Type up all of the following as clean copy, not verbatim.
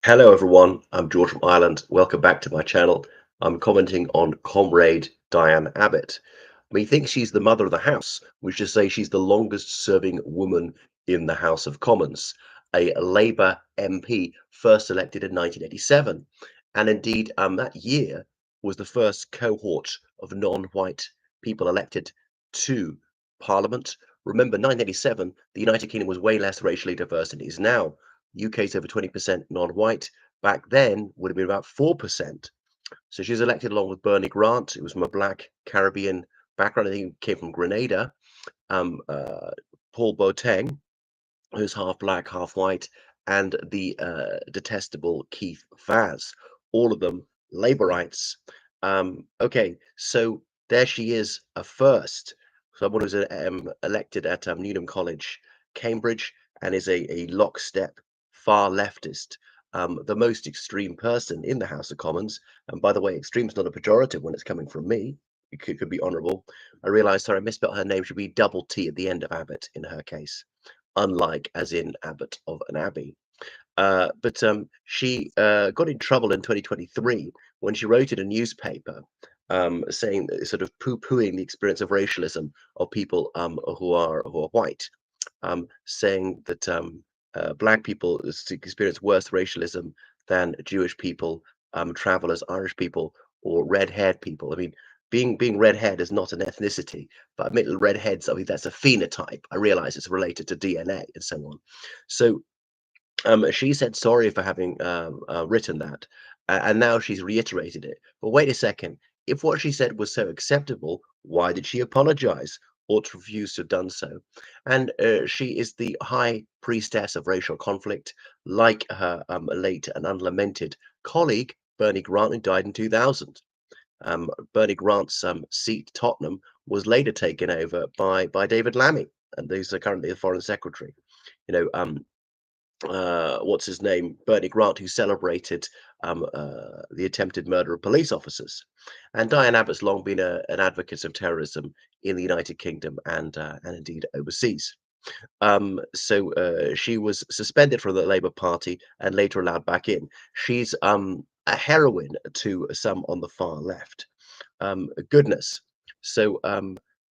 Hello everyone, I'm George from Ireland. Welcome back to my channel. I'm commenting on Comrade Diane Abbott. We think she's the mother of the house, which is to say she's the longest serving woman in the House of Commons, a Labour MP first elected in 1987. And indeed, that year was the first cohort of non-white people elected to Parliament. Remember, 1987, the United Kingdom was way less racially diverse than it is now. UK's over 20% non-white. Back then would have been about 4%. So she was elected along with Bernie Grant, who was from a black Caribbean background. I think he came from Grenada. Um, uh, Paul Boateng, who's half black, half white, and the detestable Keith Vaz. All of them Labourites. Okay, so there she is, a first. Someone who's elected at Newnham College, Cambridge, and is a lockstep far leftist, the most extreme person in the House of Commons. And by the way, extreme is not a pejorative when it's coming from me. It could be honourable. I realised, sorry, I misspelled her name. Should be double T at the end of Abbott in her case, unlike as in Abbott of an Abbey. But she got in trouble in 2023 when she wrote in a newspaper saying sort of poo-pooing the experience of racialism of people who are white, saying that black people experience worse racialism than Jewish people, travelers, Irish people, or red-haired people. I mean, being red-haired is not an ethnicity, but admit redheads, I mean, that's a phenotype. I realize it's related to DNA and so on. So she said sorry for having written that, and now she's reiterated it. But wait a second, if what she said was so acceptable, why did she apologize or to refuse to have done so? And she is the high priestess of racial conflict, like her late and unlamented colleague, Bernie Grant, who died in 2000. Bernie Grant's seat, Tottenham, was later taken over by David Lammy, and he's currently the foreign secretary. You know, what's his name, Bernie Grant, who celebrated the attempted murder of police officers. And Diane Abbott's long been an advocate of terrorism in the United Kingdom and indeed overseas. So she was suspended from the Labour Party and later allowed back in. She's a heroine to some on the far left. Goodness. So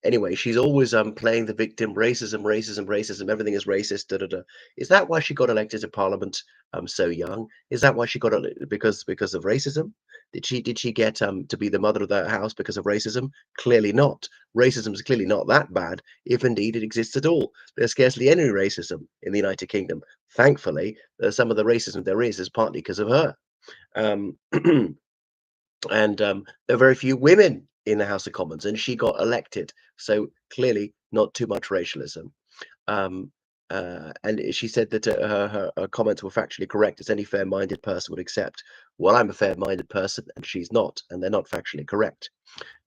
anyway, she's always playing the victim, racism, racism, racism, everything is racist. Da, da, da. Is that why she got elected to Parliament so young? Is that why she got because of racism? Did she get to be the mother of that house because of racism? Clearly not. Racism is clearly not that bad, if indeed it exists at all. There's scarcely any racism in the United Kingdom. Thankfully, some of the racism there is partly because of her. Um, and there are very few women in the House of Commons, and she got elected. So clearly, not too much racialism. Um, and she said that her comments were factually correct, as any fair-minded person would accept. Well, I'm a fair-minded person, and she's not, and they're not factually correct.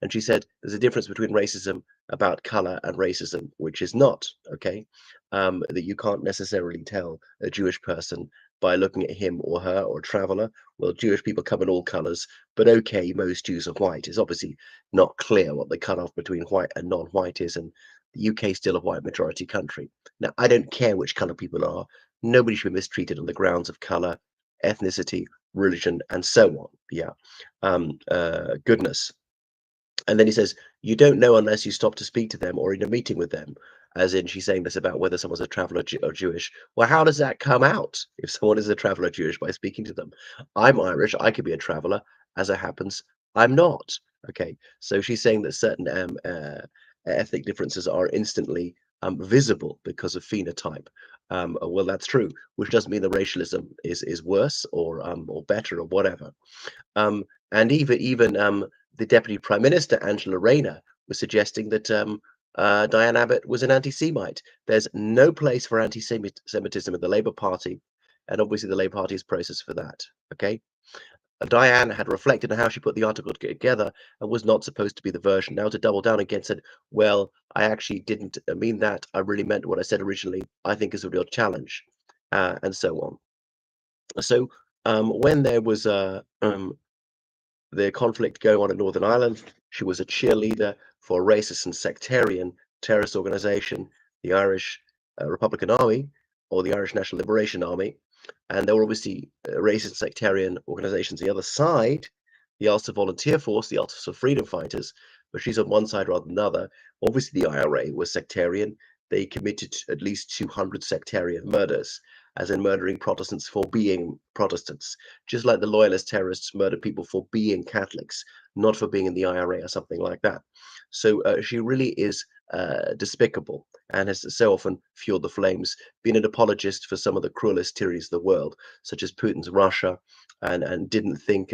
And she said there's a difference between racism about color and racism, which is not, okay? That you can't necessarily tell a Jewish person by looking at him or her or a traveler. Well, Jewish people come in all colors, but okay, most Jews are white. It's obviously not clear what the cutoff between white and non-white is, and the UK is still a white majority country. Now, I don't care which color people are. Nobody should be mistreated on the grounds of color, ethnicity, religion, and so on. Yeah. Goodness. And then he says, you don't know unless you stop to speak to them or in a meeting with them. As in, she's saying this about whether someone's a traveler or Jewish. Well, how does that come out if someone is a traveler Jewish by speaking to them? I'm Irish. I could be a traveler. As it happens, I'm not. Okay. So she's saying that certain ethnic differences are instantly visible because of phenotype. Well, that's true, which doesn't mean the racialism is worse or better or whatever. And even the Deputy Prime Minister, Angela Rayner, was suggesting that Diane Abbott was an anti-Semite. There's no place for anti-Semitism in the Labour Party, and obviously the Labour Party is process for that. Okay. Diane had reflected on how she put the article together and was not supposed to be the version. Now to double down again said, well, I actually didn't mean that. I really meant what I said originally. I think is a real challenge, and so on. So when there was the conflict going on in Northern Ireland, she was a cheerleader for a racist and sectarian terrorist organization, the Irish Republican Army or the Irish National Liberation Army. And there were obviously racist sectarian organizations the other side, the Ulster Volunteer Force, the Ulster Freedom Fighters, but she's on one side rather than another. Obviously, the IRA was sectarian. They committed at least 200 sectarian murders, as in murdering Protestants for being Protestants, just like the loyalist terrorists murdered people for being Catholics, not for being in the IRA or something like that. So she really is despicable and has so often fueled the flames, been an apologist for some of the cruelest tyrannies of the world, such as Putin's Russia, and didn't think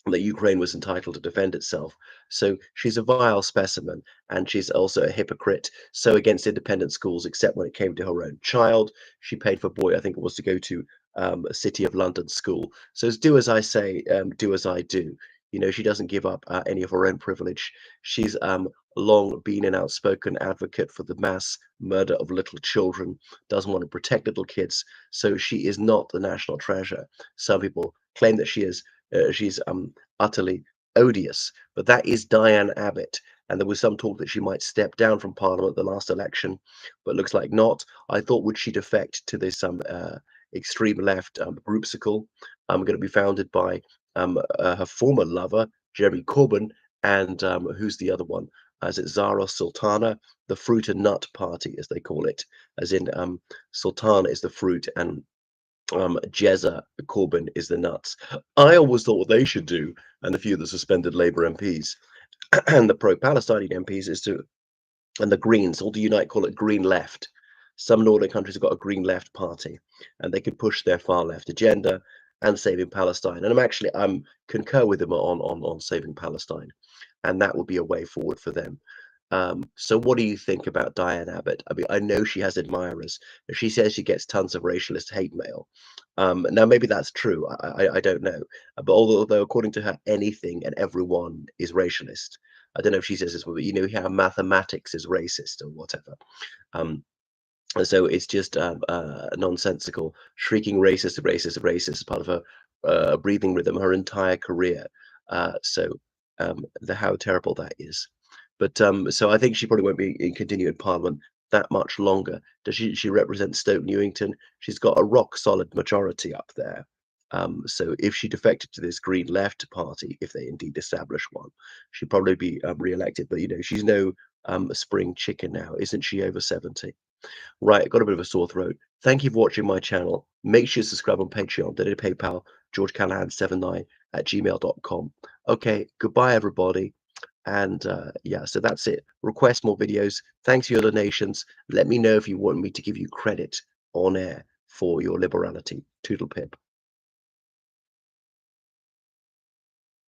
that Ukraine was entitled to defend itself. So she's a vile specimen, and she's also a hypocrite. So against independent schools, except when it came to her own child, she paid for boy, I think it was to go to a City of London school. So it's do as I say, do as I do. You know, she doesn't give up any of her own privilege. She's long been an outspoken advocate for the mass murder of little children, doesn't want to protect little kids. So she is not the national treasure. Some people claim that she is. She's utterly odious. But that is Diane Abbott. And there was some talk that she might step down from Parliament at the last election, but looks like not. I thought, would she defect to this extreme left groupsicle going to be founded by her former lover, Jeremy Corbyn, and who's the other one? Is it Zara Sultana, the Fruit and Nut Party, as they call it, as in Sultana is the fruit and Jezza Corbyn is the nuts. I always thought what they should do, and a few of the suspended Labour MPs and the pro-Palestinian MPs, is to, and the Greens, all to unite, call it Green Left. Some Nordic countries have got a Green Left party, and they could push their far left agenda and saving Palestine. And I'm concur with them on saving Palestine, and that would be a way forward for them. So what do you think about Diane Abbott? I mean, I know she has admirers. She says she gets tons of racialist hate mail. Now, maybe that's true. I don't know. But although according to her, anything and everyone is racialist. I don't know if she says this, but you know how mathematics is racist or whatever. Um, so it's just nonsensical, shrieking racist, racist, racist as part of her breathing rhythm her entire career. How terrible that is. But so I think she probably won't be in continue in Parliament that much longer. Does she represent Stoke Newington? She's got a rock solid majority up there. So if she defected to this Green Left party, if they indeed establish one, she'd probably be re-elected. But you know, she's no spring chicken now, isn't she? Over 70. Right, I got a bit of a sore throat. Thank you for watching my channel. Make sure you subscribe on Patreon, donate to PayPal, georgecallahan79@gmail.com. Okay, goodbye everybody. And yeah, so that's it. Request more videos. Thanks for your donations. Let me know if you want me to give you credit on air for your liberality. Toodle pip.